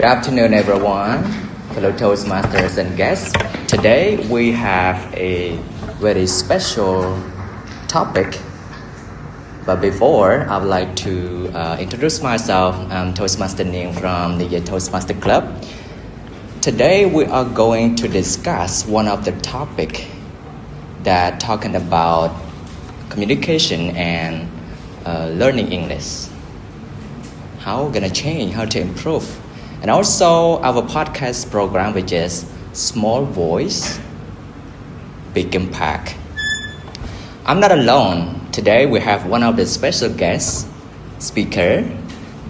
Good afternoon, everyone, fellow Toastmasters and guests. Today we have a very special topic. But before, I would like to introduce myself. I'm Toastmaster Neang from the Toastmaster Club. Today we are going to discuss one of the topic that talking about communication and learning English. How we're gonna change, how to improve. And also our podcast program, which is Small Voice, Big Impact. I'm not alone. Today we have one of the special guest speaker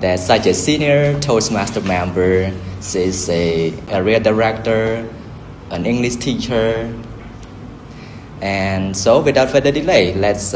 that's such a senior Toastmaster member. She's a area director, an English teacher. And so without further delay, let's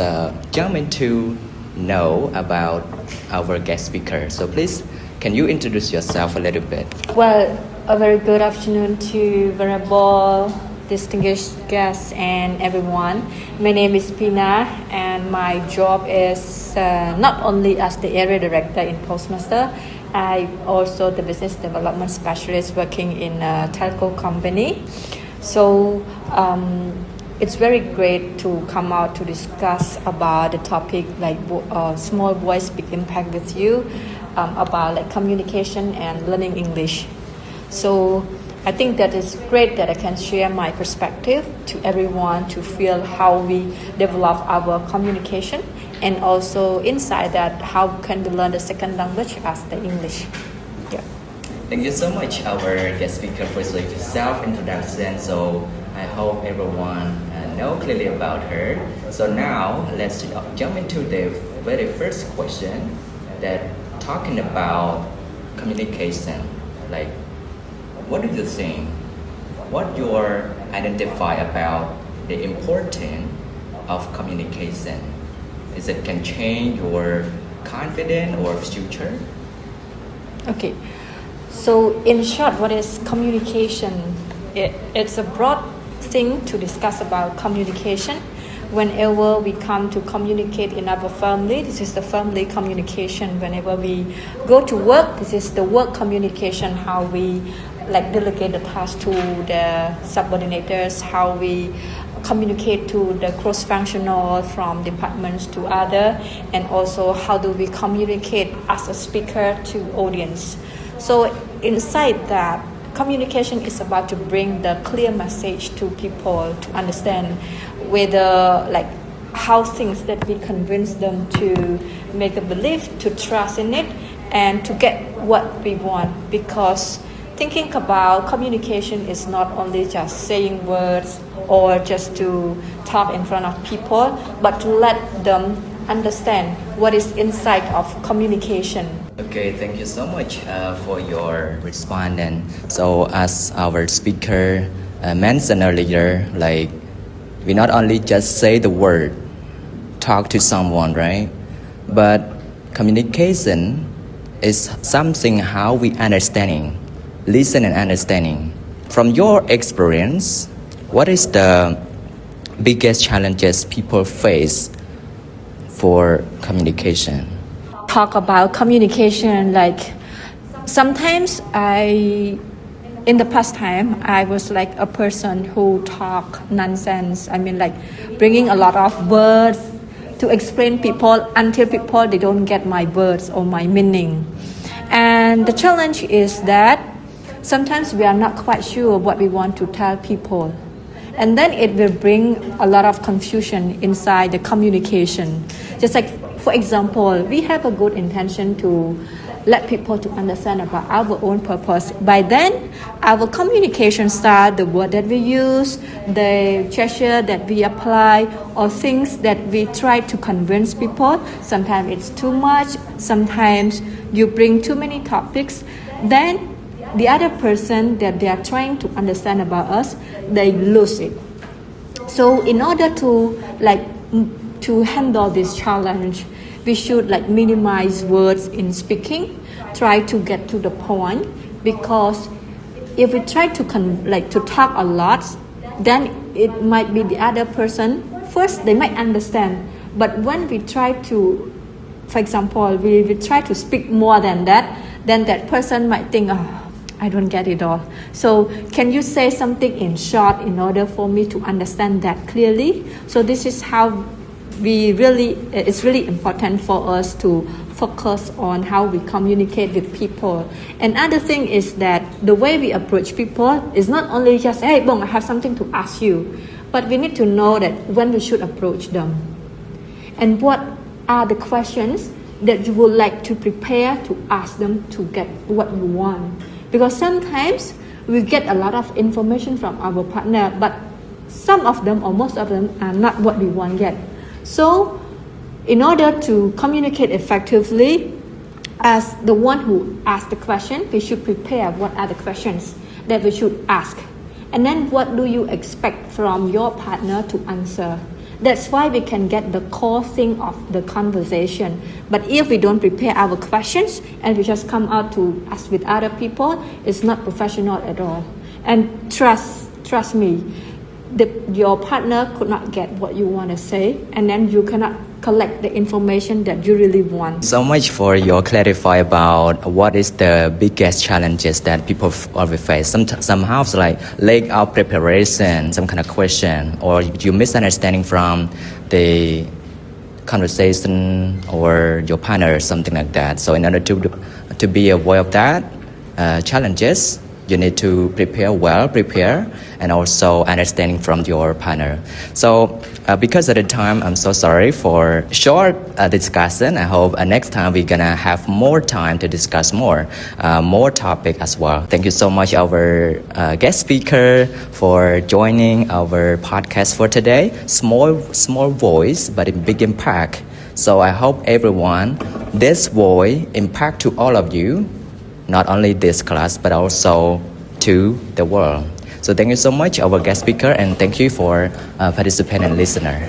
jump into know about our guest speaker. So please, can you introduce yourself a little bit? Well, a very good afternoon to venerable, distinguished guests and everyone. My name is Pina and my job is not only as the area director in Toastmaster, I also the business development specialist working in a telco company. So it's very great to come out to discuss about the topic like small voice, big impact with you. About like communication and learning English. So I think that is great that I can share my perspective to everyone to feel how we develop our communication and also inside that how can we learn the second language as the English. Yeah. Thank you so much, our guest speaker, for the self-introduction. So I hope everyone know clearly about her. So now let's jump into the very first question that talking about communication. Like, what do you think? What you identify about the importance of communication? Is it can change your confidence or future? Okay. So in short, what is communication? It's a broad thing to discuss about communication. Whenever we come to communicate in our family, this is the family communication. Whenever we go to work, this is the work communication, how we like delegate the task to the subordinators, how we communicate to the cross-functional from departments to other, and also how do we communicate as a speaker to audience. So inside that, communication is about to bring the clear message to people to understand whether like how things that we convince them to make a belief, to trust in it, and to get what we want. Because thinking about communication is not only just saying words or just to talk in front of people, but to let them understand what is inside of communication. Okay, thank you so much for your response. And so as our speaker mentioned earlier, like we not only just say the word, talk to someone, right? But communication is something how we understanding, listen and understanding. From your experience, what is the biggest challenges people face for communication? Talk about communication, like sometimes in the past time, I was like a person who talk nonsense. I mean, like bringing a lot of words to explain people until people they don't get my words or my meaning. And the challenge is that sometimes we are not quite sure what we want to tell people. And then it will bring a lot of confusion inside the communication. Just like, for example, we have a good intention to let people to understand about our own purpose. By then, our communication style, the word that we use, the gesture that we apply, or things that we try to convince people. Sometimes it's too much. Sometimes you bring too many topics. Then the other person that they are trying to understand about us, they lose it. So in order to handle this challenge, we should like minimize words in speaking, try to get to the point, because if we try to talk a lot, then it might be the other person first they might understand, but when we try to, for example, we try to speak more than that, then that person might think, oh, I don't get it all. So can you say something in short in order for me to understand that clearly? So this is how it's really important for us to focus on how we communicate with people. Another thing is that the way we approach people is not only just, hey, Bong, I have something to ask you, but we need to know that when we should approach them. And what are the questions that you would like to prepare to ask them to get what you want? Because sometimes we get a lot of information from our partner, but some of them or most of them are not what we want yet. So in order to communicate effectively, as the one who asked the question, we should prepare what are the questions that we should ask. And then what do you expect from your partner to answer? That's why we can get the core thing of the conversation. But if we don't prepare our questions and we just come out to ask with other people, it's not professional at all. And trust me, your partner could not get what you want to say, and then you cannot collect the information that you really want. So much for your clarify about what is the biggest challenges that people always face. Somehow like lack of preparation, some kind of question, or you misunderstanding from the conversation or your partner, something like that. So in order to be aware of that challenges, you need to prepare and also understanding from your partner. So because of the time, I'm so sorry for short discussion. I hope next time we're gonna have more time to discuss more topic as well. Thank you so much our guest speaker for joining our podcast for today. Small voice but a big impact. So I hope everyone, this voice impact to all of you, not only this class but also to the world. So thank you so much our guest speaker, and thank you for participating and listener.